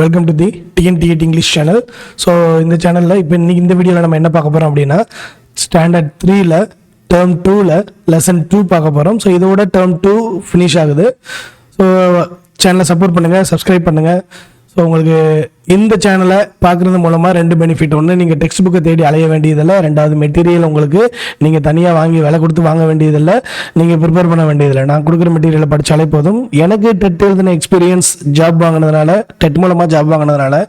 Welcome to the டிஎன்டிஎட் English channel. So இந்த சேனலில் இப்போ இன்னைக்கு இந்த வீடியோவில் நம்ம என்ன பார்க்க போகிறோம் அப்படின்னா, ஸ்டாண்டர்ட் 3ல் டேர்ம் 2ல் லெசன் 2 பார்க்க போகிறோம். ஸோ இதோட டேர்ம் 2 ஃபினிஷ் ஆகுது. ஸோ சேனலை சப்போர்ட் பண்ணுங்கள், சப்ஸ்கிரைப் பண்ணுங்கள். ஸோ உங்களுக்கு இந்த சேனலை பார்க்குறது மூலமாக 2 பெனிஃபிட். ஒன்று, நீங்கள் டெக்ஸ்ட் புக்கை தேடி அலைய வேண்டியதில்லை. 2வது, மெட்டீரியல் உங்களுக்கு நீங்கள் தனியாக வாங்கி விலை கொடுத்து வாங்க வேண்டியதில்லை, நீங்கள் ப்ரிப்பேர் பண்ண வேண்டியதில்லை. நான் கொடுக்குற மெட்டீரியலை படித்தாலே போதும். எனக்கு டெட் எழுதின எக்ஸ்பீரியன்ஸ், ஜாப் வாங்கினதுனால, டெட் மூலமாக ஜாப் வாங்கினதுனால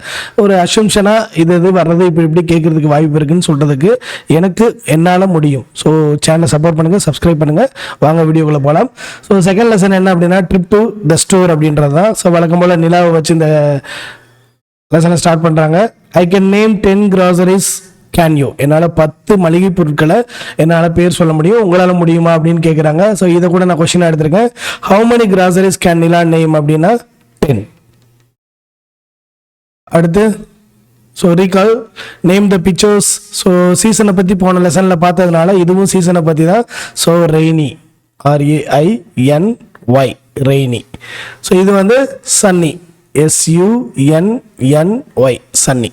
ஒரு அசம்ஷனாக இது வர்றது இப்படி கேட்குறதுக்கு வாய்ப்பு இருக்குன்னு சொல்கிறதுக்கு எனக்கு என்னால் முடியும். ஸோ சேனலை சப்போர்ட் பண்ணுங்கள், சப்ஸ்கிரைப் பண்ணுங்கள். வாங்க வீடியோக்குள்ளே போகலாம். ஸோ செகண்ட் லெசன் என்ன அப்படின்னா, ட்ரிப் டு த ஸ்டோர் அப்படின்றது தான். ஸோ வழக்கம் போல் நிலாவை வச்சு இந்த லெசனை ஸ்டார்ட் பண்ணுறாங்க. I can name 10 groceries, can you? என்னால் 10 மளிகை பொருட்களை என்னால் பேர் சொல்ல முடியும், உங்களால் முடியுமா அப்படின்னு கேட்குறாங்க. ஸோ இதை கூட நான் கொஸ்டினாக எடுத்திருக்கேன். How many groceries can Nila name அப்படின்னா 10. அடுத்து, so recall, name the pictures. So சீசனை பற்றி போன லெசனில் பார்த்ததுனால இதுவும் சீசனை பற்றி தான். So rainy, RAINY, rainy. So இது வந்து சன்னி, SUNNY, சன்னி.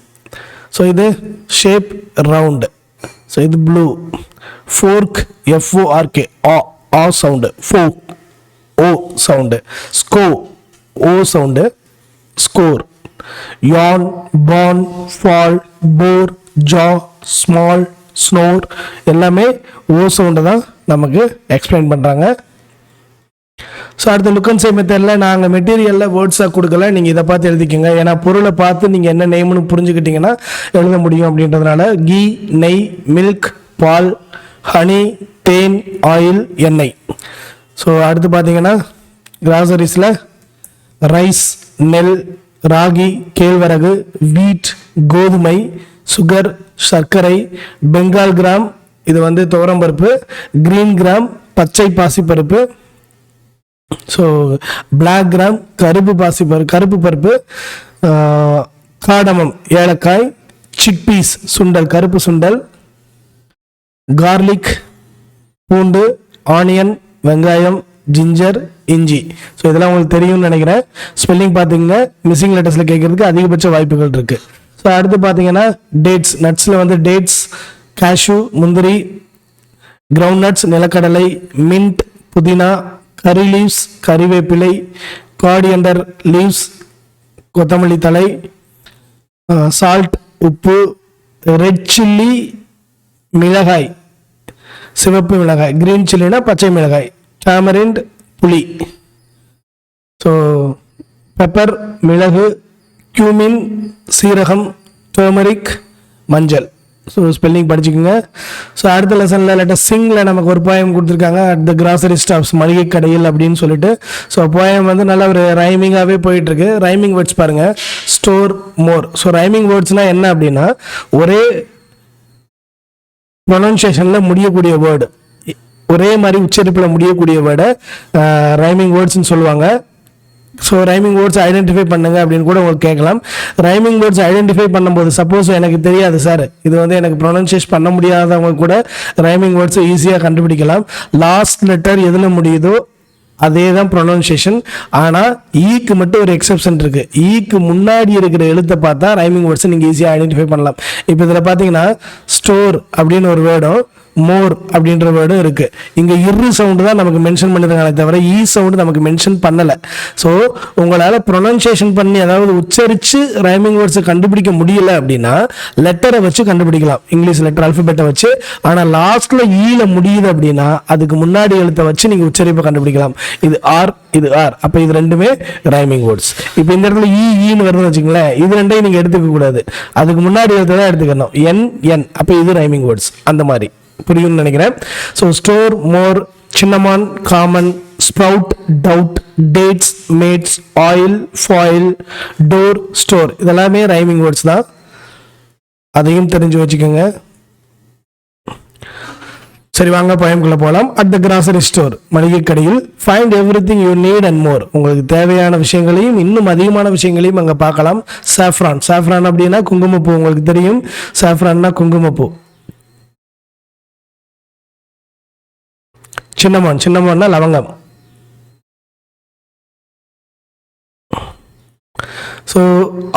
ஸோ இது ஷேப், ரவுண்டு. ஸோ இது ப்ளூ. ஃபோர்க், FORK, ஆ சவுண்டு, ஃபோர்க், O சவுண்டு. ஸ்கோ, O sound, score. Yawn, pawn, fall, pour, jaw, small, snore எல்லாமே O சவுண்டு தான் நமக்கு explain பண்ணுறாங்க. ஸோ அடுத்த லுக் அண்ட் சே மெத்தடில் நாங்கள் மெட்டீரியலில் வேர்ட்ஸாக கொடுக்கல, நீங்கள் இதை பார்த்து எழுதிக்கோங்க. ஏன்னா பொருளை பார்த்து நீங்கள் என்ன நேம்னு புரிஞ்சுக்கிட்டிங்கன்னா எழுத முடியும் அப்படின்றதுனால. கீ, நெய், மில்க், பால், ஹனி, தேன், ஆயில், எண்ணெய். ஸோ அடுத்து பார்த்தீங்கன்னா கிராசரிஸில் ரைஸ், நெல், ராகி, கேழ்வரகு, வீட், கோதுமை, சுகர், சர்க்கரை, பெங்கால் கிராம், இது வந்து துவரம்பருப்பு, கிரீன் கிராம், பச்சை பாசிப்பருப்பு. ஸோ பிளாக் கிராம், கருப்பு பருப்பு, காடமம், ஏலக்காய், சிக்பீஸ், சுண்டல், கருப்பு சுண்டல், கார்லிக், பூண்டு, ஆனியன், வெங்காயம், ஜிஞ்சர், இஞ்சி. ஸோ இதெல்லாம் உங்களுக்கு தெரியும்னு நினைக்கிறேன். ஸ்பெல்லிங் பார்த்தீங்கன்னா மிஸ்ஸிங் லெட்டர்ஸில் கேட்கறதுக்கு அதிகபட்ச வாய்ப்புகள் இருக்குது. ஸோ அடுத்து பார்த்தீங்கன்னா டேட்ஸ். நட்ஸில் வந்து டேட்ஸ், கேஷ்யூ, முந்திரி, கிரவுண்ட் நட்ஸ், நிலக்கடலை, மின்ட், புதினா, கரி லீவ்ஸ், கறிவேப்பிலை, கார்டியண்டர் லீவ்ஸ், கொத்தமல்லி தழை, சால்ட், உப்பு, ரெட் சில்லி, மிளகாய், சிவப்பு மிளகாய், கிரீன் சில்லினா பச்சை மிளகாய், டாமரிண்ட், புளி. ஸோ பெப்பர், மிளகு, கியூமின், சீரகம், டர்மரிக், மஞ்சள். ஸோ ஸ்பெல்லிங் படிச்சுக்கோங்க. ஸோ அடுத்த லெசனில் லெட்டர் சிங்கில் நமக்கு ஒரு போயம் கொடுத்துருக்காங்க, அட் த கிராசரி ஸ்டாப்ஸ், மளிகை கடையில் அப்படின்னு சொல்லிட்டு. ஸோ போயம் வந்து நல்ல ஒரு ரைமிங்காகவே போயிட்டுருக்கு. ரைமிங் வேர்ட்ஸ் பாருங்கள். ஸ்டோர், மோர். ஸோ ரைமிங் வேர்ட்ஸ்னால் என்ன அப்படின்னா, ஒரே ப்ரொனன்சியேஷனில் முடியக்கூடிய வேர்டு, ஒரே மாதிரி உச்சரிப்பில் முடியக்கூடிய வேர்டை ரைமிங் வேர்ட்ஸ்ன்னு சொல்லுவாங்க. ஸோ ரைமிங் வேர்ட்ஸ் ஐடென்டிஃபை பண்ணுங்க அப்படின்னு கூட உங்களுக்கு கேட்கலாம். ரைமிங் வேர்ட்ஸ் ஐடென்டிஃபை பண்ணும்போது, சப்போஸ் எனக்கு தெரியாது சார், இது வந்து எனக்கு ப்ரொனன்சியேட் பண்ண முடியாதவங்க கூட ரைமிங் வேர்ட்ஸை ஈஸியாக கண்டுபிடிக்கலாம். லாஸ்ட் லெட்டர் எதில் முடியுதோ அதே தான் ப்ரொனன்சியேஷன். ஆனால் ஈக்கு மட்டும் ஒரு எக்ஸப்ஷன் இருக்குது. ஈக்கு முன்னாடி இருக்கிற எழுத்தை பார்த்தா ரைமிங் வேர்ட்ஸை நீங்கள் ஈஸியாக ஐடென்டிஃபை பண்ணலாம். இப்போ இதில் பார்த்தீங்கன்னா ஸ்டோர் அப்படின்னு ஒரு வேர்டும், மோர் அப்படின்ற வேர்டும் இருக்குது. இங்கே இரு சவுண்டு தான் நமக்கு மென்ஷன் பண்ணிருக்காங்களே தவிர ஈ சவுண்டு நமக்கு மென்ஷன் பண்ணலை. ஸோ உங்களால் ப்ரொனன்சியேஷன் பண்ணி, அதாவது உச்சரித்து ரைமிங் வேர்ட்ஸை கண்டுபிடிக்க முடியல அப்படின்னா லெட்டரை வச்சு கண்டுபிடிக்கலாம், இங்கிலீஷ் லெட்டர் அல்ஃபபெட்டை வச்சு. ஆனால் லாஸ்ட்டில் ஈல முடியுது அப்படின்னா அதுக்கு முன்னாடி எழுத்தை வச்சு நீங்கள் உச்சரிப்பை கண்டுபிடிக்கலாம். இது ஆர், இது ஆர், அப்போ இது ரெண்டுமே ரைமிங் வேர்ட்ஸ். இப்போ இந்த இடத்துல ஈன்னு வருதுன்னு வச்சுங்களேன், இது ரெண்டையும் நீங்கள் எடுத்துக்க கூடாது, அதுக்கு முன்னாடி எழுத்தை தான் எடுத்துக்கணும். என், அப்போ இது ரைமிங் வேர்ட்ஸ். அந்த மாதிரி புரியும்னு நினைக்கிறேன். So store, more, cinnamon, common, sprout, doubt, dates, mates, oil, foil, door, store இதெல்லாமே ரைமிங் வேர்ட்ஸ் தான். அதையும் தெரிஞ்சு வச்சுக்கோங்க. சரி, வாங்க போயம்குள்ள போகலாம். அட் த கிராசரி ஸ்டோர், மளிகை கடையில். Find everything you need and more. உங்களுக்கு தேவையான விஷயங்களையும் இன்னும் அதிகமான விஷயங்களையும் அங்கே பார்க்கலாம். சாஃப்ரான், சாஃப்ரான் அப்படின்னா குங்குமப்பூ, உங்களுக்கு தெரியும். சாஃப்ரான்னா குங்குமப்பூ. சின்னமான், சின்னமான்னா லவங்கம். So so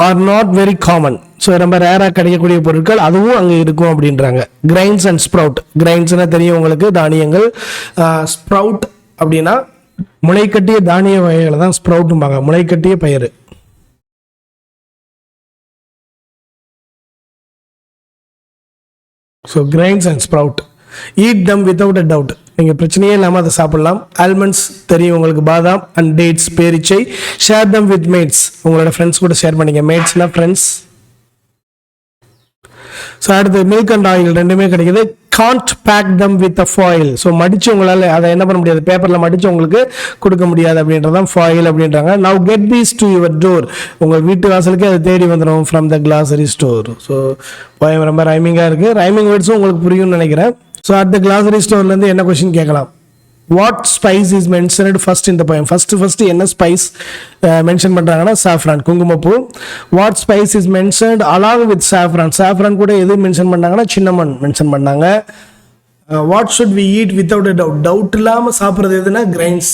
are not very common. So ரொம்ப ரேராக கிடைக்கக்கூடிய பொருட்கள் அதுவும் அங்கே இருக்கும் அப்படின்றாங்க. Grains and sprout. கிரைன்ஸ்னா தெரியும் உங்களுக்கு, தானியங்கள். ஸ்ப்ரவுட் அப்படின்னா முளைக்கட்டிய தானிய வகைகளை தான் ஸ்ப்ரவுட்டும்பாங்க, முளைக்கட்டிய பயிர். So grains and sprout, eat them without a doubt. நீங்கள் பிரச்சனையே இல்லாமல் அதை சாப்பிடலாம். ஆல்மண்ட்ஸ் தெரியும் உங்களுக்கு, பாதாம் அண்ட் டேட்ஸ் பேரிச்சை. ஷேர் தம் வித் மேட்ஸ், உங்களோட ஃப்ரெண்ட்ஸ் கூட ஷேர் பண்ணிங்க. மேட்ஸ்னா ஃப்ரெண்ட்ஸ். ஸோ அடுத்து மில்க் அண்ட் ஆயில் ரெண்டுமே கிடைக்குது. Can't pack them with a foil. So மடிச்சு உங்களால் அதை என்ன பண்ண முடியாது, பேப்பரில் மடிச்சு உங்களுக்கு கொடுக்க முடியாது அப்படின்றதான் ஃபாயில் அப்படின்றாங்க. Now get these to your door. உங்கள் வீட்டு வாசலுக்கு அது தேடி வந்துடும் from the கிளாசரி store. So poem ரொம்ப ரைமிங்காக இருக்குது. ரைமிங் வேர்ட்ஸும் உங்களுக்கு புரியும்னு நினைக்கிறேன். ஸோ அட் த கிளாசரி ஸ்டோர்லேருந்து என்ன கொஸ்டின் கேட்கலாம்? What spice is mentioned first இந்த போயம்? ஃபர்ஸ்ட் என்ன ஸ்பைஸ் மென்ஷன் பண்ணுறாங்கன்னா சாஃப்ரான், குங்குமப்பூ. What spice is mentioned along with saffron? Saffron கூட எது மென்ஷன் பண்ணாங்கன்னா சின்னமன் மென்ஷன் பண்ணாங்க. What should we eat without a doubt? Doubt இல்லாமல் சாப்பிட்றது எதுனா கிரைன்ஸ்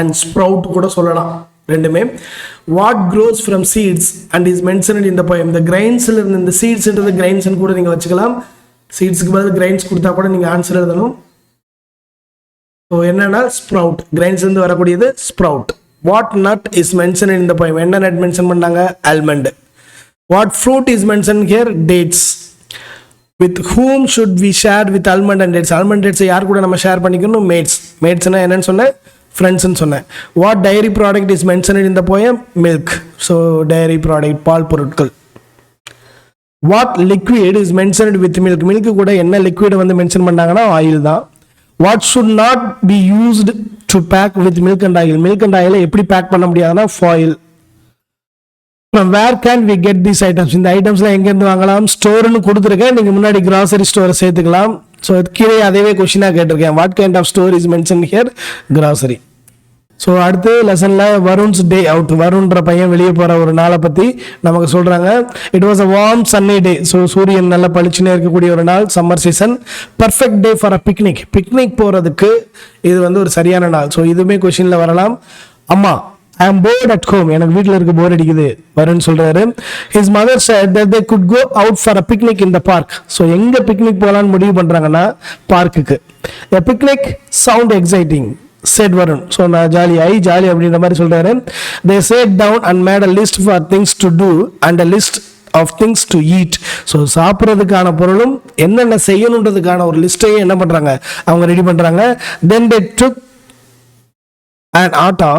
அண்ட் ஸ்ப்ரவுட் கூட சொல்லலாம் ரெண்டுமே. What grows from seeds and is mentioned இந்த போயம்? இந்த கிரைன்ஸில் இருந்து இந்த சீட்ஸ்ன்றது கிரைன்ஸ்ன்னு கூட நீங்கள் வச்சுக்கலாம். சீட்ஸுக்கு பதில் கிரைன்ஸ் கொடுத்தா கூட நீங்கள் ஆன்சர் எழுதணும். ஸோ என்னன்னா ஸ்ப்ரவுட், கிரைன்ஸ்லேருந்து வரக்கூடியது sprout. What nut is mention இந்த போயம்? என்ன நட் மென்ஷன் பண்ணாங்க? Almond. What fruit is mention here? Dates. With whom should we share with almond and dates? Almond டேட்ஸை யார் கூட நம்ம ஷேர் பண்ணிக்கணும்? மேட்ஸ். மேட்ஸ்னா என்னன்னு சொன்னேன்? ஃப்ரெண்ட்ஸ்ன்னு சொன்னேன். What dairy product is mention இந்த poem? Milk. So dairy product, பால் பொருட்கள். What liquid is mentioned with milk? Milk கூட என்ன லிக்விட் வந்து மென்ஷன் பண்ணாங்கன்னா ஆயில் தான். What should not be used to pack with milk and oil? Milk and ஆயிலை எப்படி பேக் பண்ண முடியாதுன்னா foil. Where can we get these items? இந்த ஐட்டம்ஸ்லாம் எங்கேருந்து வாங்கலாம்? ஸ்டோர்னு கொடுத்துருக்கேன், நீங்கள் முன்னாடி கிராசரி ஸ்டோரை சேர்த்துக்கலாம். ஸோ கீழே அதேவே கொஸ்டினாக கேட்டிருக்கேன். What kind of store is mention here? Grocery. So அடுத்து லெசனில் வருண்ஸ் டே அவுட், வருண்ன்ற பையன் வெளியே போகிற ஒரு நாளை பற்றி நமக்கு சொல்கிறாங்க. It was a warm sunny day. So சூரியன் நல்லா பளிச்சுன்னே இருக்கக்கூடிய ஒரு நாள், summer season. Perfect day for a picnic. Picnic போகிறதுக்கு இது வந்து ஒரு சரியான நாள். ஸோ இதுவுமே கொஷினில் வரலாம். அம்மா, ஐ ஆம் போர்ட் அட் ஹோம், எனக்கு வீட்டில் இருக்க போர் அடிக்குது வருண் சொல்கிறாரு. His mother said that they could go out for a picnic in the park. So எங்கே பிக்னிக் போகலான்னு முடிவு பண்ணுறாங்கன்னா பார்க்குக்கு. A picnic sound exciting said Varun. So நான் ஜாலி அப்படின்ற மாதிரி சொல்கிறாரு. They sat down and made a list for things to do and a list of things to eat. So சாப்பிட்றதுக்கான பொருளும் என்னென்ன செய்யணுன்றதுக்கான ஒரு லிஸ்ட்டையும் என்ன பண்ணுறாங்க, அவங்க ரெடி பண்ணுறாங்க. Then they took an auto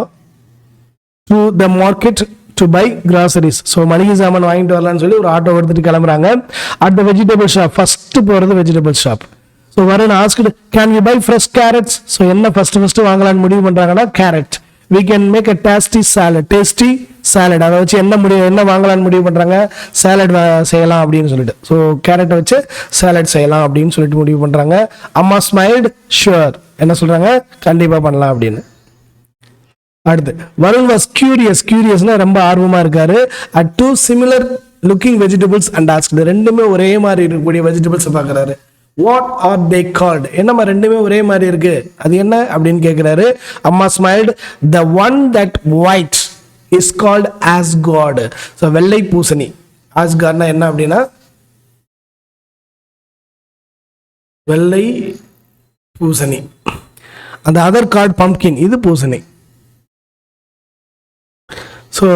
to the market to buy groceries. So மளிகை சாமான் வாங்கிட்டு வரலான்னு சொல்லி ஒரு ஆட்டோ எடுத்துகிட்டு கிளம்புறாங்க. At the vegetable shop, first போகிறது vegetable shop. So Varun asked, can you buy fresh carrots? So என்ன ஃபஸ்ட்டு வாங்கலான்னு முடிவு பண்ணுறாங்கன்னா carrot. We can make a tasty salad. அதை வச்சு என்ன வாங்கலான்னு முடிவு பண்ணுறாங்க? சாலட் செய்யலாம் அப்படின்னு சொல்லிட்டு. ஸோ கேரட்டை வச்சு சாலட் செய்யலாம் அப்படின்னு சொல்லிட்டு முடிவு பண்ணுறாங்க. அம்மா ஸ்மைல்டு, ஷுவர். என்ன சொல்கிறாங்க? கண்டிப்பாக பண்ணலாம் அப்படின்னு. அடுத்து வருண் வாஸ் கியூரியஸ்னா ரொம்ப ஆர்வமாக இருக்காரு. At two similar looking vegetables and asked, ரெண்டுமே ஒரே மாதிரி இருக்கக்கூடிய வெஜிடபிள்ஸை பார்க்குறாரு. What are they called? என்னம்மா ரெண்டுமே ஒரே மாதிரி இருக்கு, அது என்ன அப்படின்னு கேட்குறாரு. அம்மா smiled, the one that white is called Asgard. So வெள்ளை பூசணி. ஆஸ்கார்ட்னா என்ன அப்படின்னா வெள்ளை பூசணி. அந்த அதர் கார்டு பம்ப்கின், இது பூசணி. ஸோ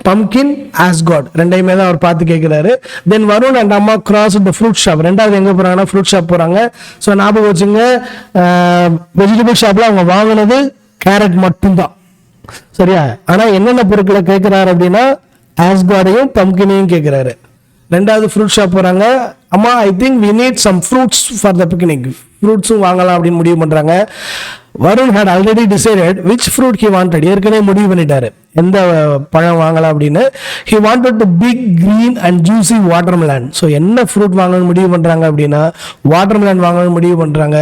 பம்கின், ஆஸ்கார்ட் ரெண்டையுமே தான் அவர் பார்த்து கேட்குறாரு. தென் வருண் அண்ட் அம்மா கிராஸ் த ஃப்ரூட் ஷாப். ரெண்டாவது எங்கே போகிறாங்கன்னா ஃப்ரூட் ஷாப் போகிறாங்க. ஸோ ஞாபகம் வச்சுங்க, வெஜிடபிள் ஷாப்பில் அவங்க வாங்கினது கேரட் மட்டும்தான், சரியா? ஆனால் என்னென்ன பொருட்களை கேட்குறாரு அப்படின்னா ஆஸ்கார்டையும் பம்கினையும் கேட்குறாரு. ரெண்டாவது ஃப்ரூட் ஷாப் போகிறாங்க. அம்மா, I think we need some fruits for the picnic. ஃப்ரூட்ஸும் வாங்கலாம் அப்படின்னு முடிவு பண்ணுறாங்க. Varun had already decided which fruit he wanted. ஏற்கனவே முடிவு பண்ணிட்டாரு எந்த பழம் வாங்கலாம் அப்படின்னு. he wanted the big green and juicy watermelon. So என்ன ஃப்ரூட் வாங்கணும்னு முடிவு பண்ணுறாங்க அப்படின்னா வாட்டர்மெலன் வாங்கணும்னு முடிவு பண்ணுறாங்க.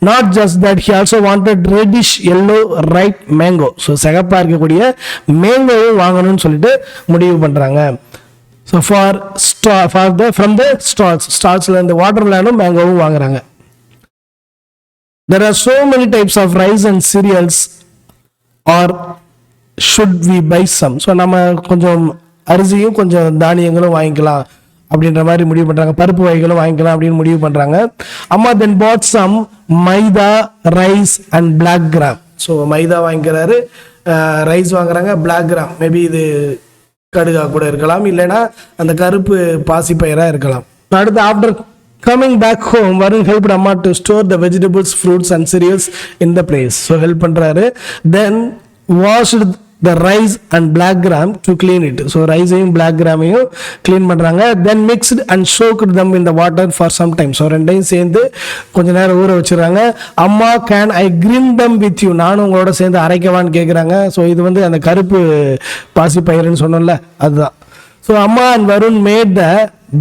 not just that, he also wanted reddish yellow ripe mango. So சிகப்பாக இருக்கக்கூடிய மேங்கோவும் வாங்கணும்னு சொல்லிட்டு முடிவு பண்ணுறாங்க. ஸோ ஃப்ரம் த ஸ்டால்ஸில் இந்த வாட்டர்மெலனும் மேங்கோவும் வாங்குறாங்க. There are so many types of rice and cereals, or should we buy some? So நம்ம கொஞ்சம் அரிசியும் கொஞ்சம் தானியங்களும் வாங்கிக்கலாம் அப்படின்ற மாதிரி முடிவு பண்றாங்க. பருப்பு வகைகளும் வாங்கிக்கலாம் அப்படின்னு முடிவு பண்றாங்க. அம்மா then bought some maida, rice and black gram. So maida வாங்கிக்கிறாரு, ரைஸ் வாங்குறாங்க, பிளாக் கிராம் மேபி இது கடுகா கூட இருக்கலாம், இல்லைன்னா அந்த கருப்பு பாசிப்பயிரா இருக்கலாம். அடுத்து after coming back home, Varun helped Amma to store the vegetables, fruits and cereals in the place. So help பண்றாரு. Then washed the rice and black gram to clean it. So rice and black gram clean பண்றாங்க. Then mixed and soaked them in the water for some time. So ரெண்டையும் சேர்ந்து கொஞ்ச நேரம் ஊற வச்சிருக்காங்க. அம்மா can I grind them with you? நானும் உங்களோட சேர்ந்து அரைக்கவான்னு கேட்குறாங்க. ஸோ இது வந்து அந்த கருப்பு பாசி பயிர்னு சொன்னோம்ல, அதுதான். So Amma and Varun made the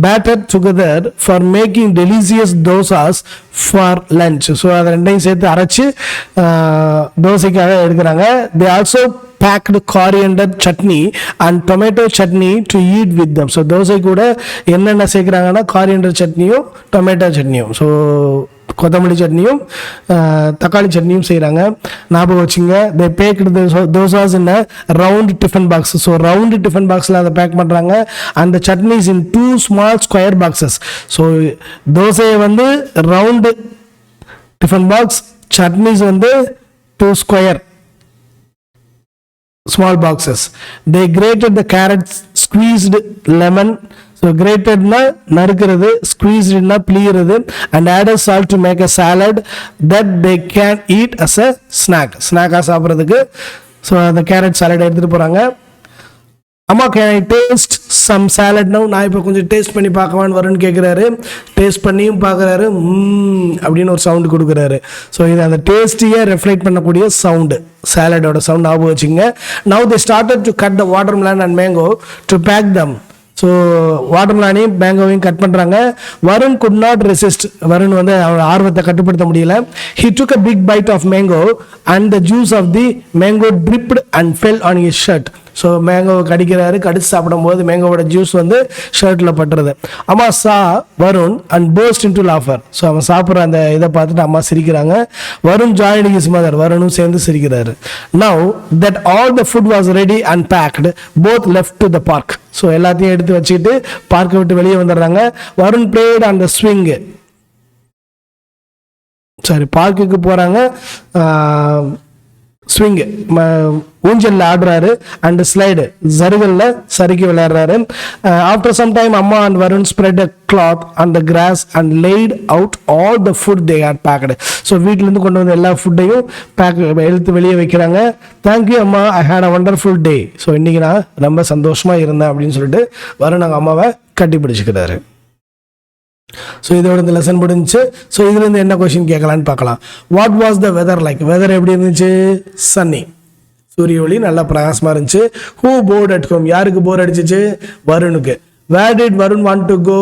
batter together for making delicious dosas for lunch. So அது ரெண்டையும் சேர்த்து அரைச்சு தோசைக்காக எடுக்கிறாங்க. They also packed coriander chutney and tomato chutney to eat with them. So dosa கூட என்னென்ன சேர்க்குறாங்கன்னா coriander சட்னியும் டொமேட்டோ சட்னியும், ஸோ கொத்தமல்லி சட்னியும் தக்காளி சட்னியும் செய்கிறாங்க. ஞாபகம் வச்சுங்க. They packed dosas in round tiffin box. So round tiffin பாக்ஸில் அதை பேக் பண்ணுறாங்க. அந்த chutneys in 2 small square boxes. So தோசையை வந்து ரவுண்டு டிஃபன் பாக்ஸ், சட்னிஸ் வந்து 2 square small boxes. They grated the carrots, squeezed lemon. So grated na narukkirathu, squeezed na pleerathu, and added salt to make a salad that they can eat as a snack. Snack ah saapradhukku. So the carrot salad எடுத்துட்டு போறாங்க. அம்மா can I taste some salad now? நான் இப்போ கொஞ்சம் taste பண்ணி பார்க்கவான்னு வரும்னு கேட்குறாரு. Taste பண்ணியும் பார்க்குறாரு, அப்படின்னு ஒரு சவுண்டு கொடுக்குறாரு. ஸோ இது அந்த டேஸ்டியை ரெஃப்ளெக்ட் பண்ணக்கூடிய சவுண்டு, சாலடோட சவுண்ட் ஞாபகம் வச்சுங்க. Now they started to cut the watermelon and mango to pack them. So வாட்டர்மெலனையும் மேங்கோவையும் கட் பண்ணுறாங்க. Varun could not resist. Varun வந்து அவரோட ஆர்வத்தை கட்டுப்படுத்த முடியல. He took a big bite of mango and the juice of the mango dripped and fell on his shirt. So மேங்கோவை கடிக்கிறாரு. கடிச்சு சாப்பிடும்போது மேங்கோவோட ஜூஸ் வந்து ஷர்ட்டில் பட்டுறது. அம்மா சா Varun and burst into laughter. So அவன் சாப்பிட்ற அந்த இதை பார்த்துட்டு அம்மா சிரிக்கிறாங்க. Varun joining his mother. வருணும் சேர்ந்து சிரிக்கிறாரு. Now that all the food was ready and packed, both left to the park. So எல்லாத்தையும் எடுத்து வச்சுக்கிட்டு பார்க்கை விட்டு வெளியே வந்துடுறாங்க. Varun played on the swing. சரி, பார்க்குக்கு போகிறாங்க. ஸ்விங்கு ஊஞ்சலில் ஆடுறாரு அண்ட் ஸ்லைடு ஜருகலில் சறுக்கி விளையாடுறாரு. ஆஃப்டர் சம் டைம் அம்மா and Varun spread a cloth on the grass and laid out all the food they had packed. So வீட்டிலேருந்து கொண்டு வந்த எல்லா ஃபுட்டையும் எடுத்து வெளியே வைக்கிறாங்க. தேங்க்யூ அம்மா, I had a wonderful day. So இன்றைக்கி நான் ரொம்ப சந்தோஷமாக இருந்தேன் அப்படின்னு சொல்லிட்டு வருண் அவங்க அம்மாவை கட்டி பிடிச்சிக்கிறாரு. ஸோ இதோட இந்த லெசன் முடிஞ்சிச்சு. ஸோ இதுலேருந்து என்ன கொஸ்டின் கேட்கலான்னு பார்க்கலாம். What was the weather like? Weather எப்படி இருந்துச்சு? சன்னி, சூரிய ஒளி நல்லா பிரகாசமாக இருந்துச்சு. Who bored at home? யாருக்கு போர் அடிச்சிச்சு? வருணுக்கு. Where did Varun want to go?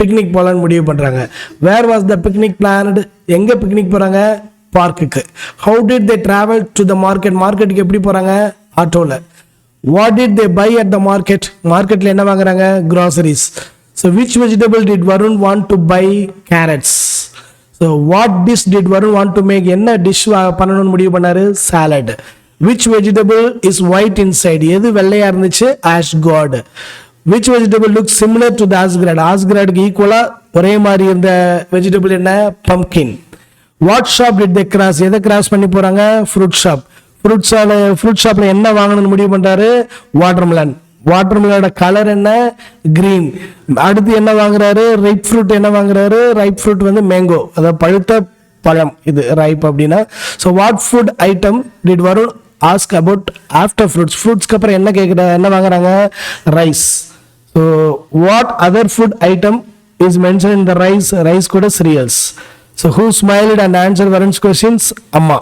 Picnic போகலான்னு முடிவு பண்ணுறாங்க. Where was the picnic planned? எங்கே பிக்னிக் போகிறாங்க? பார்க்குக்கு. How did they travel to the market? மார்க்கெட்டுக்கு எப்படி போகிறாங்க? ஆட்டோவில். What did they buy at the market? மார்க்கெட்டில் என்ன வாங்குறாங்க? Groceries. So which vegetable did Varun want to buy? Carrots. So what dish did Varun want to make? என்ன dish பண்ணணும்னு முடிவு பண்ணாரு? Salad. Which vegetable is white inside? எது வெள்ளையா இருந்துச்சு? ash gourd. Which vegetable looks similar to the asgrad? asgradக்கு ஈக்குவலா ஒரே மாதிரி இருந்த வெஜிடபிள் என்ன? pumpkin. What shop did they cross? எதை கிராஸ் பண்ணி போறாங்க? fruit shop. fruit shopல என்ன வாங்கணும்னு முடிவு பண்றாரு? watermelon. வாட்டர்மெலனோட கலர் என்ன? கிரீன். அடுத்து என்ன வாங்குறாரு? Ripe fruit. என்ன வாங்குறாரு? ரைப் ஃப்ரூட் வந்து மேங்கோ, அதாவது பழுத்த பழம். இது ரைப் அப்படின்னா. So what food item did Varun ask about after fruits? ஃப்ரூட்ஸ்க்கு அப்புறம் என்ன வாங்குறாங்க? Rice. So what other food item is mention in the rice? Rice கூட cereals. So who smiled and answer Varun's questions? அம்மா.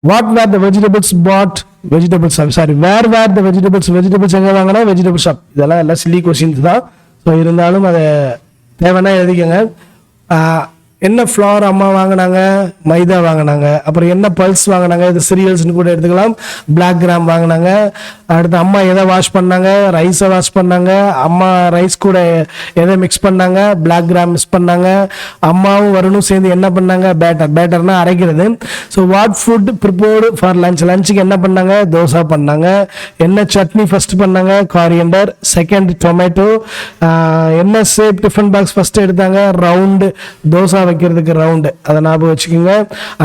What were the vegetables bought? Vegetables shop. Sorry, where were the vegetables? Vegetables எங்கே வாங்கினா? Vegetable shop. இதெல்லாம் chilli questions தான். So இருந்தாலும் அதை தேவைன்னா எழுதிக்கங்க. என்ன ஃப்ளார் அம்மா வாங்கினாங்க? மைதா வாங்கினாங்க. அப்புறம் என்ன பல்ஸ் வாங்கினாங்க? இது சீரியல்ஸ்னு கூட எடுத்துக்கலாம். பிளாக் கிராம் வாங்கினாங்க. அடுத்து அம்மா எதை வாஷ் பண்ணாங்க? ரைஸை வாஷ் பண்ணாங்க. அம்மா ரைஸ் கூட எதை மிக்ஸ் பண்ணாங்க? பிளாக் கிராம் மிக்ஸ் பண்ணாங்க. அம்மாவும் வருணும் சேர்ந்து என்ன பண்ணாங்க? பேட்டர்னா அரைக்கிறது. So what food prepared for lunch? லஞ்சுக்கு என்ன பண்ணாங்க? தோசை பண்ணாங்க. என்ன சட்னி ஃபர்ஸ்ட் பண்ணாங்க? காரியண்டர். Second tomato. என்ன ஷேப் டிஃபன் பாக்ஸ் ஃபர்ஸ்ட் எடுத்தாங்க? ரவுண்டு. தோசை வைக்கிறதுக்கு ரவுண்டு, அதை ஞாபகம் வச்சுக்கோங்க.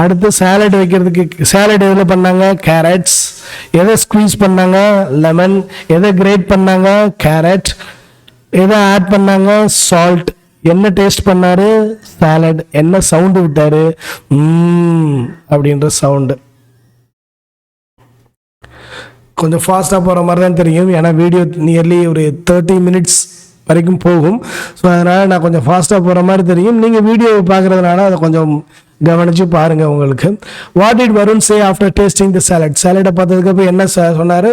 அடுத்து சாலட் வைக்கிறதுக்கு சாலட் எதில் பண்ணாங்க? கேரட்ஸ். எதை ஸ்குவீஸ் பண்ணாங்க? லெமன். எதை கிரேட் பண்ணாங்க? கேரட். எதை ஆட் பண்ணாங்க? சால்ட். என்ன டேஸ்ட் பண்ணாரு? சாலட். என்ன சவுண்டு விட்டாரு? அப்படின்ற சவுண்டு. கொஞ்சம் ஃபாஸ்ட்டாக போகிற மாதிரி தான் தெரியும், ஏன்னா வீடியோ நியர்லி ஒரு 30 minutes வரைக்கும் போகும். ஸோ அதனால் நான் கொஞ்சம் ஃபாஸ்ட்டாக போகிற மாதிரி தெரியும். நீங்கள் வீடியோ பார்க்குறதுனால அதை கொஞ்சம் கவனித்து பாருங்கள். உங்களுக்கு what did Varun say after tasting the salad? சாலடை பார்த்ததுக்கப்புறம் என்ன சொன்னார்?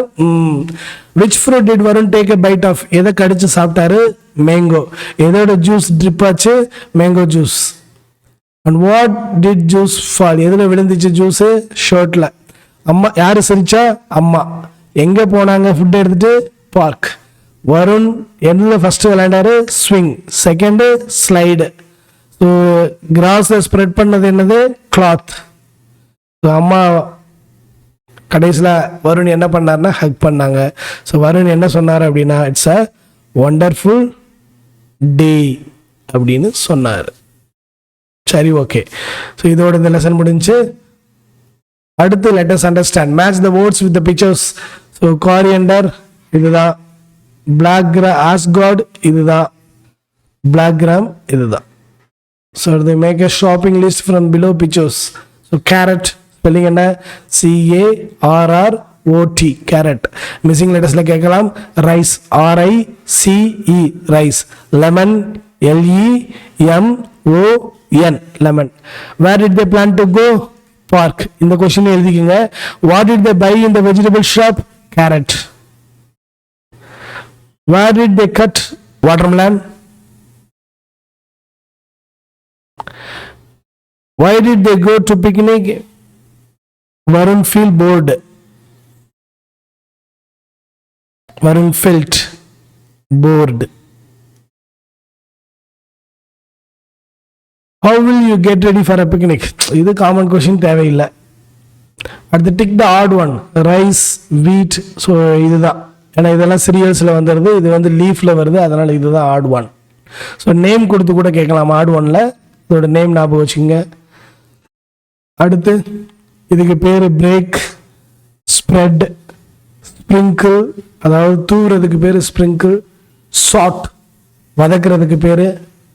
Which fruit did Varun take a bite of? எதை கடிச்சு சாப்பிட்டாரு? மேங்கோ. எதோட ஜூஸ் ட்ரிப் ஆச்சு? Mango juice. And what did juice fall? எதில் விழுந்துச்சு ஜூஸு? ஷர்ட்டில். அம்மா யார் சிரிச்சா? அம்மா. எங்கே போனாங்க ஃபுட் எடுத்துகிட்டு? பார்க். வருண் என்ன ஃபர்ஸ்ட் விளையாண்டாரு? ஸ்விங். Second slide. ஸோ கிராஸில் ஸ்ப்ரெட் பண்ணது என்னது? கிளாத். ஸோ அம்மா கடைசியில் வருண் என்ன பண்ணார்னா ஹக் பண்ணாங்க. ஸோ வருண் என்ன சொன்னார் அப்படின்னா இட்ஸ் அ ஒண்டர்ஃபுல் டே அப்படின்னு சொன்னார். சரி, ஓகே. ஸோ இதோட இந்த லெசன் முடிஞ்சு. அடுத்து let us understand. Match the words with the pictures. So coriander இதுதான், black gram asgard இதுதான், black gram இதுதான். So they make a shopping list from below pictures. So carrot spelling என்ன? CARROT carrot. missing lettersல கேட்கலாம். rice RICE rice. lemon LEMON lemon. where did they plan to go? park. இந்த question எழுதிக்கங்க. what did they buy in the vegetable shop? carrot. where did they cut watermelon? why did they go to picnic? Varun feel bored. Varun felt bored. how will you get ready for a picnic? இது common question, தேவையில்லை. அடுத்து tick the odd one. Rice, வீட். So இதுதான், ஏன்னா இதெல்லாம் சீரியல்ஸில் வந்துடுது, இது வந்து லீஃபில் வருது, அதனால் இதுதான் ஆட் ஒன். ஸோ நேம் கொடுத்து கூட கேட்கலாம் ஆட் ஒன்னில். இதோட நேம் ஞாபகம் வச்சுங்க. அடுத்து இதுக்கு பேர் பிரேக், ஸ்ப்ரெட், ஸ்ப்ரிங்கிள், அதாவது தூவுறதுக்கு பேர் ஸ்ப்ரிங்கிள், சாட் வதக்கிறதுக்கு பேர்,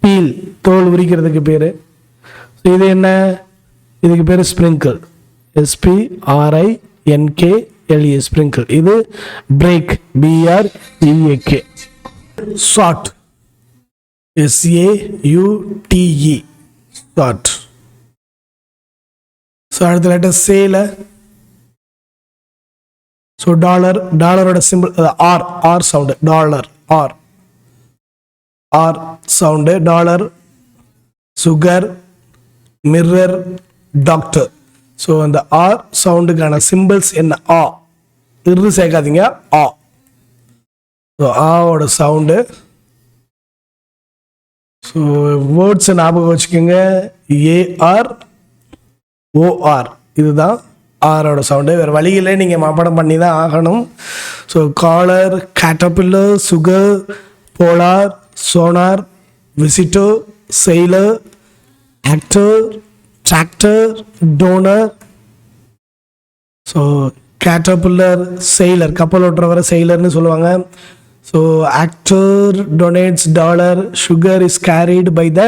பீல் தோல் உரிக்கிறதுக்கு பேர். இது என்ன? இதுக்கு பேர் ஸ்ப்ரிங்கிள், SPRINKLE ஸ்ப்ரிங்கிள். இது break, BREAK. Saute SAUTE saute. So அடுத்த லெட்டர் சேல. ஸோ டாலர், டாலரோட symbol R, R sound, dollar R, R sound, dollar. Sugar, mirror, doctor. So அந்த ஆர் சவுண்டுக்கான சிம்பிள்ஸ் என்ன? ஆ, இரு சேர்க்காதீங்க, ஆ. ஸோ ஆவோட சவுண்டு. ஸோ வேர்ட்ஸை ஞாபகம் வச்சுக்கோங்க. AR OR இதுதான் ஆரோட சவுண்டு. வேறு வழியிலே நீங்கள் மாப்பாடம் பண்ணி தான் ஆகணும். So collar, caterpillar, sugar, polar, sonar, visitor, sailor, actor, tractor, donor. So caterpillar, sailor, கப்பல் ஓட்டுறவரை செயிலர்னு சொல்லுவாங்க. So actor donates dollar. Sugar is carried by the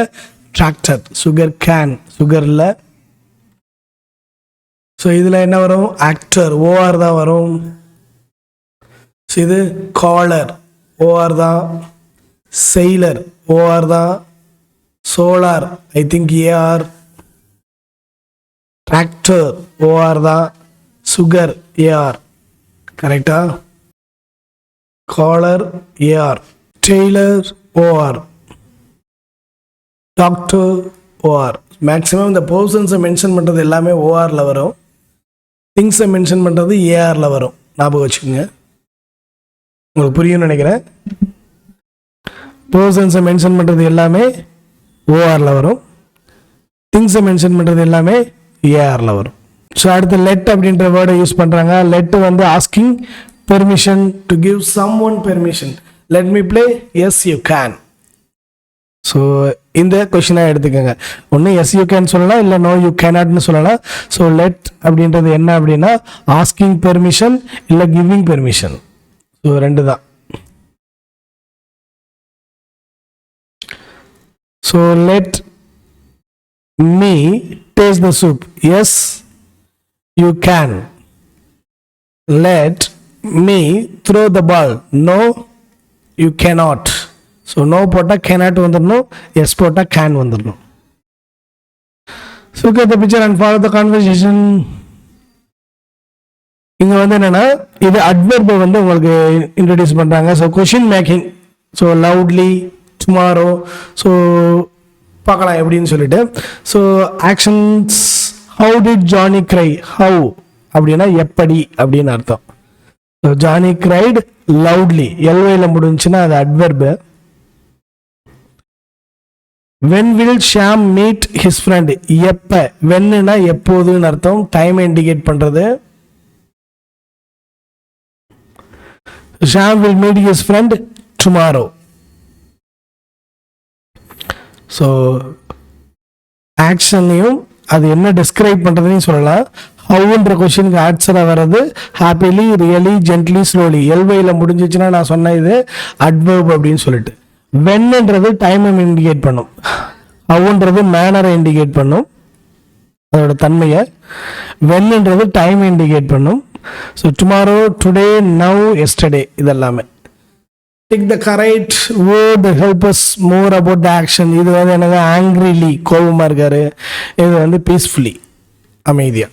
tractor. Sugar cane, sugar இல்லை. ஸோ இதில் என்ன வரும்? ஆக்டர், OR தான் வரும். ஸோ இது காலர், OR தான். செயிலர், OR தான். Solar, I think AR. Tractor, OR தான். Sugar, AR. கரெக்டா? Collar, AR. Tailor, OR. Doctor, O R. Maximum இந்த பர்சன்ஸை மென்ஷன் பண்ணுறது எல்லாமே ஓஆரில் வரும். திங்ஸை மென்ஷன் பண்ணுறது ஏஆரில் வரும். ஞாபகம் வச்சுக்கோங்க, உங்களுக்கு புரியும்னு நினைக்கிறேன். பர்சன்ஸை மென்ஷன் பண்ணுறது எல்லாமே ஓஆரில் வரும். திங்ஸை மென்ஷன் பண்ணுறது எல்லாமே ஏஆரில் வரும். ஸோ அடுத்து லெட் அப்படின்ற வேர்டை யூஸ் பண்ணுறாங்க. லெட் வந்து asking permission to give some one permission. Let me play, yes you can. So இந்த கொஷினாக எடுத்துக்கோங்க. ஒன்று எஸ் யூ கேன் சொல்லலாம், இல்லை நோ யூ கேனாட்னு சொல்லலாம். ஸோ லெட் அப்படின்றது என்ன அப்படின்னா ஆஸ்கிங் பெர்மிஷன் இல்லை கிவிங் பெர்மிஷன். ஸோ ரெண்டு தான். So let me taste the soup. Yes, you can. Let me throw the ball. No, you cannot. So no போட்டா cannot வந்துடணும், yes போட்டா can வந்துடணும். So look at the picture and follow the conversation. இங்க வந்து என்னன்னா இது adverb வந்து உங்களுக்கு இன்ட்ரோடியூஸ் பண்றாங்க. So question making. So loudly, tomorrow, so பார்க்கலாம் எப்படின்னு சொல்லிட்டு. So actions, how did Johnny cry. How அப்படின்னா எப்படி அப்படின்னு அர்த்தம். ஸோ ஜானி கிரைட் லவுட்லி, எல்வைல முடிஞ்சுன்னா அது adverb. When will Sham meet his friend. எப்ப, வென்னுனா எப்போதுன்னு அர்த்தம், டைம் இண்டிகேட் பண்றது. Sham will meet his friend tomorrow. So ஆக்ஷனையும் அது என்ன டிஸ்கிரைப் பண்ணுறதுன்னு சொல்லலாம். ஹவுன்ற கொஸ்டினுக்கு ஆன்சராக வர்றது ஹாப்பிலி, ரியலி, ஜென்ட்லி, ஸ்லோலி. எல்வையில் முடிஞ்சிச்சுன்னா நான் சொன்ன இது அட்வர்ப் அப்படின்னு சொல்லிட்டு. வென்ன்றது டைமை இண்டிகேட் பண்ணும், ஹவுன்றது மேனரை இண்டிகேட் பண்ணும், அதோட தன்மையை. வென்ன்றது டைம் இண்டிகேட் பண்ணும். So tomorrow, today, now, yesterday இதெல்லாமே. Take the correct word help us more about the action. இது வந்து எனக்கு angrily, கோபமா இருக்காரு. இது வந்து peacefully, அமைதியா.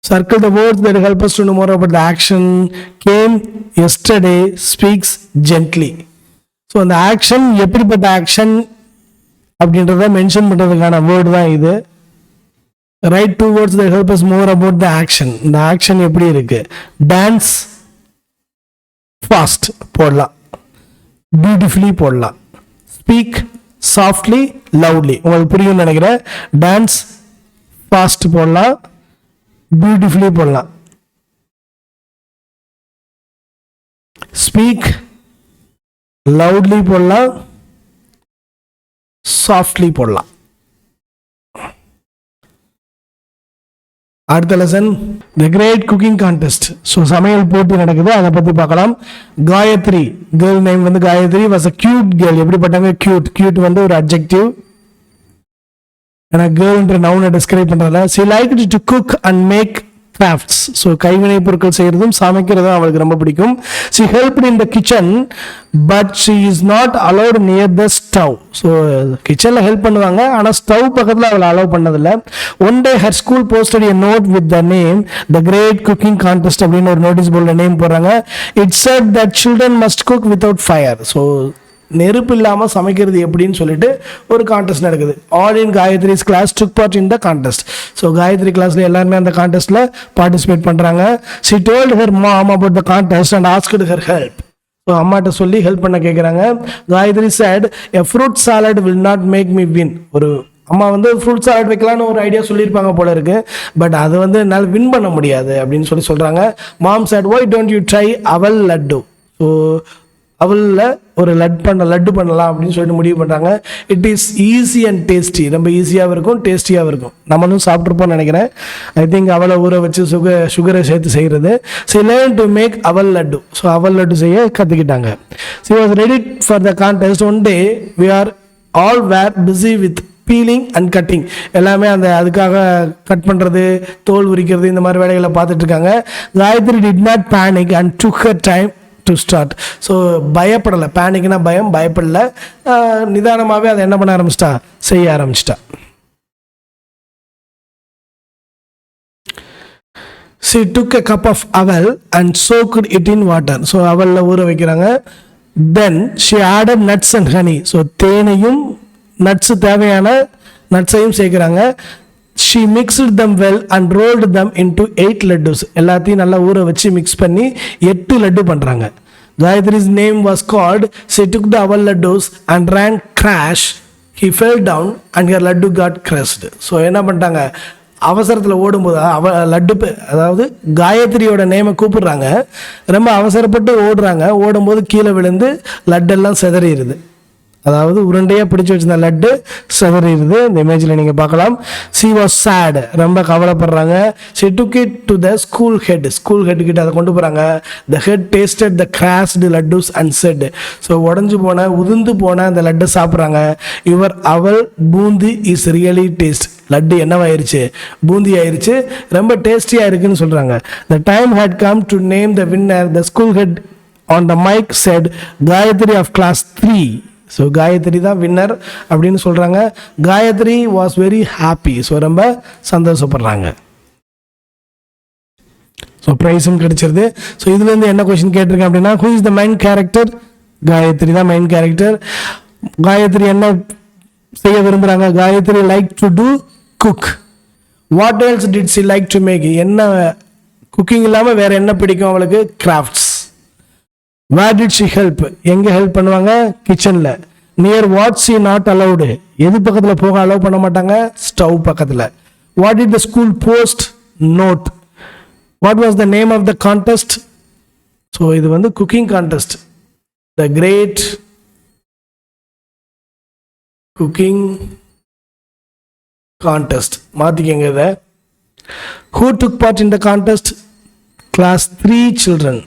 Circle the words that help us to know more about the action. Came yesterday, speaks gently. So அந்த ஆக்ஷன் எப்படிப்பட்ட ஆக்ஷன் அப்படின்றத மென்ஷன் பண்ணுறதுக்கான வேர்டு தான் இது. Write two words that help us more about the action. இந்த action எப்படி இருக்கு. Dance fast போடலாம், பியூட்டிஃபுல்லி போடலாம், ஸ்பீக் சாஃப்ட்லி, லவுட்லி. உங்களுக்கு புரியும் நினைக்கிறேன். டான்ஸ் ஃபாஸ்ட் போடலாம், பியூட்டிஃபுல்லி போடலாம், ஸ்பீக் லவுட்லி போடலாம், சாஃப்ட்லி போடலாம். அடுத்த lesson the great cooking contest. So சமையல் போட்டி நடக்குது, அதை பற்றி பார்க்கலாம். காயத்ரி, கேர்ள் நேம் வந்து Gayatri, was a cute girl. எப்படிப்பட்டவங்க, கியூட். கியூட் வந்து ஒரு அட்ஜெக்டிவ். ஏன்னா கேர்ள்ன்ற நவுனை டிஸ்கிரைப் பண்ணுறதுல. She like to cook and make crafts. So கைவினை பொருட்கள் செய்கிறதும் சமைக்கிறதும் அவளுக்கு ரொம்ப பிடிக்கும். She helped in the kitchen but she is not allowed near the stove. So கிச்சனில் ஹெல்ப் பண்ணுவாங்க, ஆனால் ஸ்டவ் பக்கத்தில் அவளை அலோவ் பண்ணதில்லை. One day her school posted a note with the name the great cooking contest அப்படின்னு ஒரு notice போர்டில் name போடுறாங்க. It said that children must cook without fire. So நெருப்பு இல்லாமல் சமைக்கிறது எப்படின்னு சொல்லிட்டு ஒரு கான்டெஸ்ட் நடக்குது. All in Gayatri's class took part in the contest. So Gayatri கிளாஸில் எல்லாருமே அந்த கான்டெஸ்ட்டில் பார்ட்டிசிபேட் பண்ணுறாங்க. She told her mom about the contest and asked her help. So அம்மாட்ட சொல்லி ஹெல்ப் பண்ண கேட்குறாங்க. Gayatri said a fruit salad will not make me win. ஒரு அம்மா வந்து ஃப்ரூட் சாலட் வைக்கலான்னு ஒரு ஐடியா சொல்லியிருப்பாங்க போல இருக்கு, பட் அது வந்து என்னால் வின் பண்ண முடியாது அப்படின்னு சொல்கிறாங்க. மாம் said why don't you try அவல் லட்டு. ஸோ அவலில் ஒரு லட்டு பண்ணலாம் அப்படின்னு சொல்லிட்டு முடிவு பண்ணுறாங்க. It is easy and tasty. ரொம்ப ஈஸியாகவும் இருக்கும், டேஸ்டியாகவும் இருக்கும். நம்மளும் சாப்பிட்ருப்போம்னு நினைக்கிறேன். ஐ திங்க் அவலை ஊற வச்சு சுகரை சேர்த்து செய்கிறது. ஸோ லேர்ன் டு மேக் அவல் லட்டு. ஸோ அவல் லட்டு செய்ய கற்றுக்கிட்டாங்க. So was ready for the contest. One day we are all were busy with peeling and cutting. எல்லாமே அதுக்காக கட் பண்ணுறது, தோல் உரிக்கிறது, இந்த மாதிரி வேலைகளை பார்த்துட்டு இருக்காங்க. Gayatri did not panic and took her time to start. So பயப்படலை. பேனிக்னா பயம், பயப்படலை. நிதானமாகவே அதை என்ன பண்ண ஆரம்பிச்சிட்டா, செய்ய ஆரம்பிச்சிட்டா. she took a cup of aval and soaked it in water. So அவலில் ஊற வைக்கிறாங்க. then she added nuts and honey. So தேனையும் நட்ஸு தேவையான நட்ஸையும் சேர்க்குறாங்க. She mixed them well and rolled them into 8 laddus. எல்லாத்தையும் நல்லா ஊற வச்சு மிக்ஸ் பண்ணி 8 லட்டு பண்ணுறாங்க. காயத்ரி's name was called. She took the aval laddus and ran crash. He fell down and her laddu got crushed. So என்ன பண்ணிட்டாங்க, அவசரத்தில் ஓடும்போது அதாவது காயத்ரியோட நேமை கூப்பிடுறாங்க, ரொம்ப அவசரப்பட்டு ஓடும்போது கீழே விழுந்து லட்டெல்லாம் சிதறிடுது. அதாவது உருண்டையாக பிடிச்சி வச்சிருந்த லட்டு சிதறிடுது. இந்த இமேஜில் நீங்கள் பார்க்கலாம். she was sad, ரொம்ப கவலைப்படுறாங்க. she took it to the school head கிட்ட அதை கொண்டு போகிறாங்க. the head tasted the crushed laddus and said, so உதிர்ந்து போன அந்த லட்டு சாப்பிட்றாங்க. Your aval boondi is really taste. Laddu என்னவாயிருச்சு, பூந்தி ஆயிருச்சு, ரொம்ப டேஸ்டியாக இருக்குன்னு சொல்கிறாங்க. the time had come to name the winner. the school head on the mic said, Gayatri of class 3. So Gayatri தான் வின்னர் அப்படின்னு சொல்கிறாங்க. Gayatri was very happy. So ரொம்ப சந்தோஷப்படுறாங்க. ஸோ ப்ரைஸும் கிடைச்சிருது. ஸோ இதுலேருந்து என்ன கொஸ்டின் கேட்டிருக்கேன் அப்படின்னா, who is the main character? Gayatri தான் மெயின் கேரக்டர். காயத்ரி என்ன செய்ய விரும்புகிறாங்க? Gayatri like to do cook. What else did she like to make? என்ன குக்கிங் இல்லாமல் வேறு என்ன பிடிக்கும் அவளுக்கு? Crafts. Where did she help? எங்கே ஹெல்ப் பண்ணுவாங்க? கிச்சனில். Near what she not allowed? எது பக்கத்தில் போக அலோவ் பண்ண மாட்டாங்க? ஸ்டவ் பக்கத்தில். What did the school post? Note. What was the name of the contest? So இது வந்து cooking contest. The great cooking contest. மாற்றிக்கங்க இதை. Who took part in the contest? Class 3 children.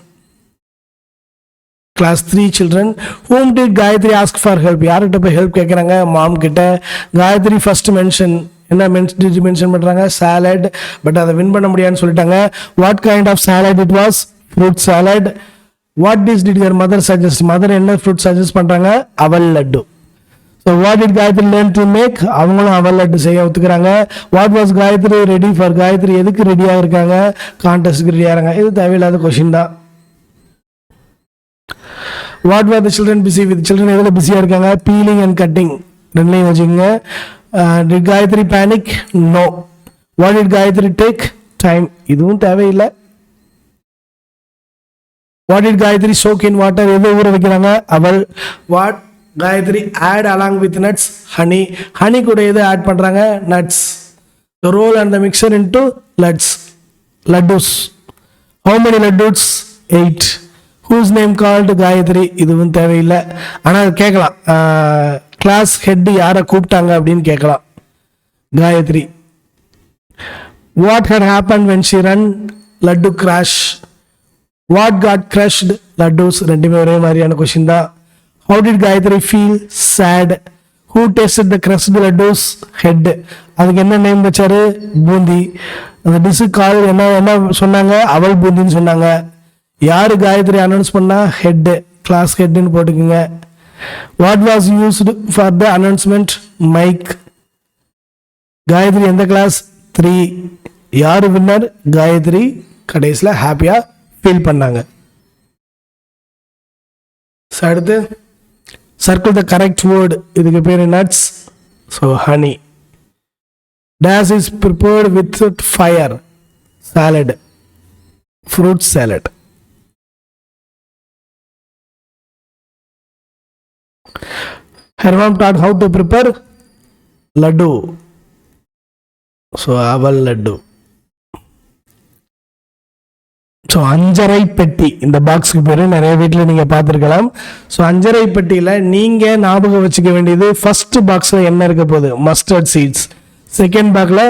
Class 3 children. Whom did Gayatri ask for help? யார்கிட்ட போய் help கேட்குறாங்க? Mom கிட்ட. Gayatri first mention என்ன mention பண்ணுறாங்க? சாலட். பட் அதை வின் பண்ண முடியாதுன்னு சொல்லிட்டாங்க. What kind of salad it was? Fruit salad. What dish did your mother suggest? Mother என்ன ஃப்ரூட் சஜஸ்ட் பண்ணுறாங்க? அவல் laddu. So what did Gayatri learn to make? அவங்களும் அவல் லட்டு செய்ய ஒத்துக்கிறாங்க. What was Gayatri ready for? Gayatri எதுக்கு ரெடியாக இருக்காங்க? கான்டெஸ்ட்டுக்கு ரெடியாக இருக்காங்க. இது தேவையில்லாத கொஷின் தான். What were the children busy with? Children எதில் பிஸியாக இருக்காங்க? Peeling and cutting. ரெண்டுலையும் வச்சுக்கோங்க. Did Gayatri panic? No. What did Gayatri take? Time. இதுவும் தேவையில்லை. What did Gayatri soak in water? எதை ஊற வைக்கிறாங்க? Aval. What Gayatri add along with nuts? Honey. Honey கூட எதை ஆட் பண்ணுறாங்க? Nuts. Roll and the mixture into laddus. How many laddus? 8. Whose name called? Gayatri. இதுவும் தேவையில்லை. ஆனால் கேட்கலாம், கிளாஸ் ஹெட் யாரை கூப்பிட்டாங்க அப்படின்னு கேட்கலாம். Gayatri. What had happen when she run? Laddu crash. What got crushed? Laddus. ரெண்டுமே ஒரே மாதிரியான கொஸ்டின் தான். How did Gayatri feel? Sad. Who tasted the crushed laddus? Head. அதுக்கு என்ன நேம் வச்சாரு? பூந்தி. அந்த டிஷ்ஷு கால் என்ன சொன்னாங்க? அவல் பூந்தின்னு சொன்னாங்க. யார் காயத்ரி அனௌன்ஸ் பண்ணா? ஹெட். கிளாஸ் ஹெட்னு போட்டுக்குங்க. What was used for the announcement? Mic. Gayatri எந்த கிளாஸ்? 3. யார் வின்னர்? காயத்ரி. கடைசியில் ஹாப்பியாக ஃபீல் பண்ணாங்க. அடுத்து சர்க்கிள் த கரெக்ட் வேர்டு. இதுக்கு பேர் nuts. So honey. Days is prepared with fire? Salad. Fruit salad. Her mom taught how to prepare laddu. So aval laddu. So அஞ்சரை பெட்டி இந்த பாக்ஸுக்கு பேர் நிறைய வீட்டில் நீங்கள் பார்த்துருக்கலாம். ஸோ அஞ்சரை பெட்டியில் நீங்கள் ஞாபகம் வச்சுக்க வேண்டியது, ஃபர்ஸ்ட் பாக்ஸில் என்ன இருக்க போகுது? Mustard seeds. செகண்ட் பாக்ஸில்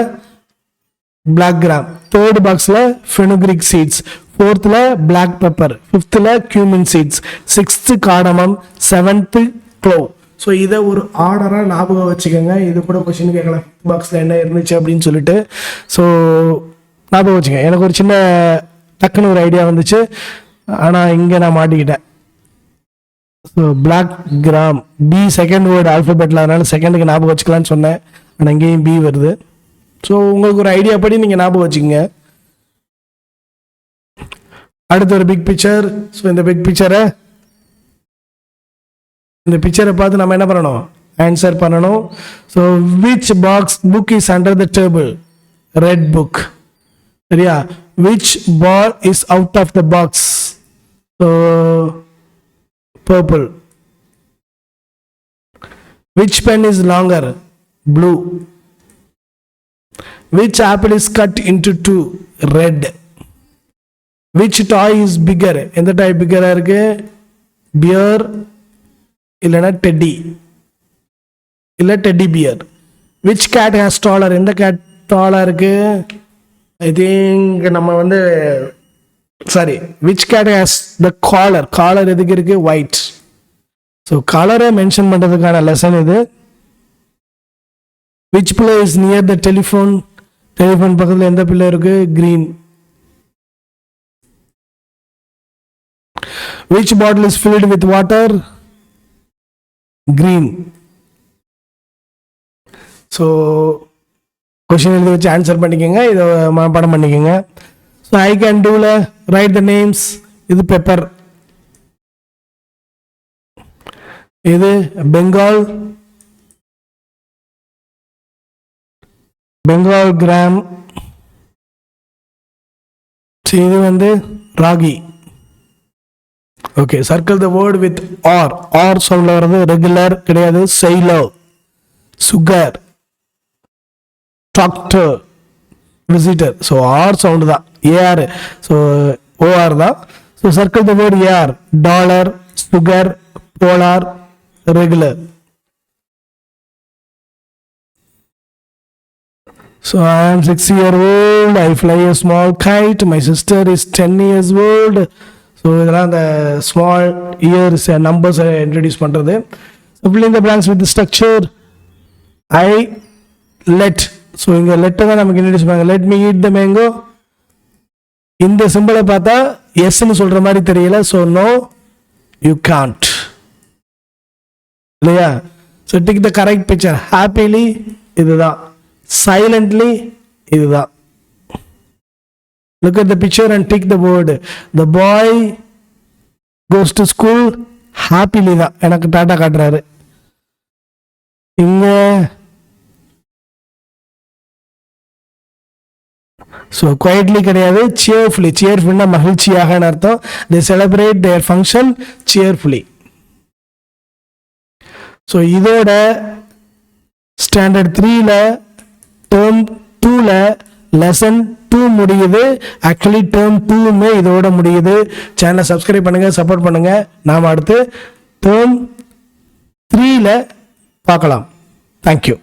பிளாக் கிராம். தேர்ட் பாக்ஸில் ஃபெனுக்ரிக் சீட்ஸ். ஃபோர்த்தில் பிளாக் பெப்பர். ஃபிஃப்த்தில் cumin seeds. Sixth cardamom. Seventh clove. So இதை ஒரு ஆர்டராக ஞாபகம் வச்சுக்கோங்க. இது கூட கொஸ்டின் கேட்கலாம், பாக்ஸில் என்ன இருந்துச்சு அப்படின்னு சொல்லிட்டு. ஸோ ஞாபகம் வச்சுக்கோங்க. எனக்கு ஒரு சின்ன டக்குன்னு ஒரு ஐடியா வந்துச்சு, ஆனால் இங்கே நான் மாட்டிக்கிட்டேன். So black gram. B second word ஆல்ஃபபெட்டில், அதனால செகண்டுக்கு ஞாபகம் வச்சுக்கலான்னு சொன்னேன், ஆனால் இங்கேயும் பி வருது. ஸோ உங்களுக்கு ஒரு ஐடியா படி நீங்கள் ஞாபகம் வச்சுக்கோங்க. அடுத்து ஒரு பிக் பிக்சர். ஸோ இந்த பிக் பிக்சரை பார்த்து நம்ம என்ன பண்ணணும்? ஆன்சர் பண்ணணும். So which book is under the table? Red book. சரியா? Which ball is out of the box? So purple. Which pen is longer? Blue. Which apple is cut into two? Red. Which toy is bigger? எந்த toy bigger இருக்கு? Bear இல்லனா teddy இல்ல teddy bear. Which cat has taller? எந்த cat taller இருக்கு? I think நம்ம வந்து sorry, which cat has the collar? Collar எதுக்கு இருக்கு? White. So color மென்ஷன் பண்றதுக்கான லெசன் இது. Which pillar is near the telephone? Telephone பக்கத்தில் எந்த பிள்ளை இருக்கு? Green. Which bottle is filled with water? Green. So question எழுதி வச்சு ஆன்சர் பண்ணிக்கோங்க. இதை மனப்பாடம் பண்ணிக்கோங்க. ஸோ ஐ கேன் டூல ரைட் த நேம்ஸ். இது பெப்பர், இது பெங்கால் கிராம், இது வந்து ragi. Okay, circle the word with R. R சவுண்ட்ல வர்றது ரெகுலர் கிடையாது. Sailor, sugar, doctor, visitor. So R sound தான். ஏஆர், ஸோ ஓஆர் தான். So circle the word A R. Dollar, sugar, polar, regular. So I am 6 years old. I fly a small kite. My sister is 10 years old. So இதெல்லாம் அந்த small years numbers introduce பண்றது. So fill in the blanks with the structure. I let. So இங்க let தான் நமக்கு introduce பண்ணாங்க. Let me eat the mango. இந்த சிம்பிளை பார்த்தா எஸ்ன்னு சொல்ற மாதிரி தெரியல. So no, you can't. இல்லையா? So take the correct picture. Happily இதுதான். Silently இதுதான். Look at the picture and tick the word. The boy goes to school happily தான் எனக்கு டாட்டா காட்டுறாரு. இங்க ஸோ குவைட்லி கிடையாது, சியர்ஃபுல்லி. சியர்ஃபுல்னா மகிழ்ச்சியாக அர்த்தம். they celebrate their function cheerfully. So இதோட ஸ்டாண்டர்ட் 3ல டேர்ம் 2ல லெசன் 2 முடியுது. ஆக்சுவலி டேர்ம் 2மே இதோட முடியுது. சேனலை சப்ஸ்கிரைப் பண்ணுங்க, சப்போர்ட் பண்ணுங்க. நாம் அடுத்து டேர்ம் 3ல பார்க்கலாம். தேங்க்யூ.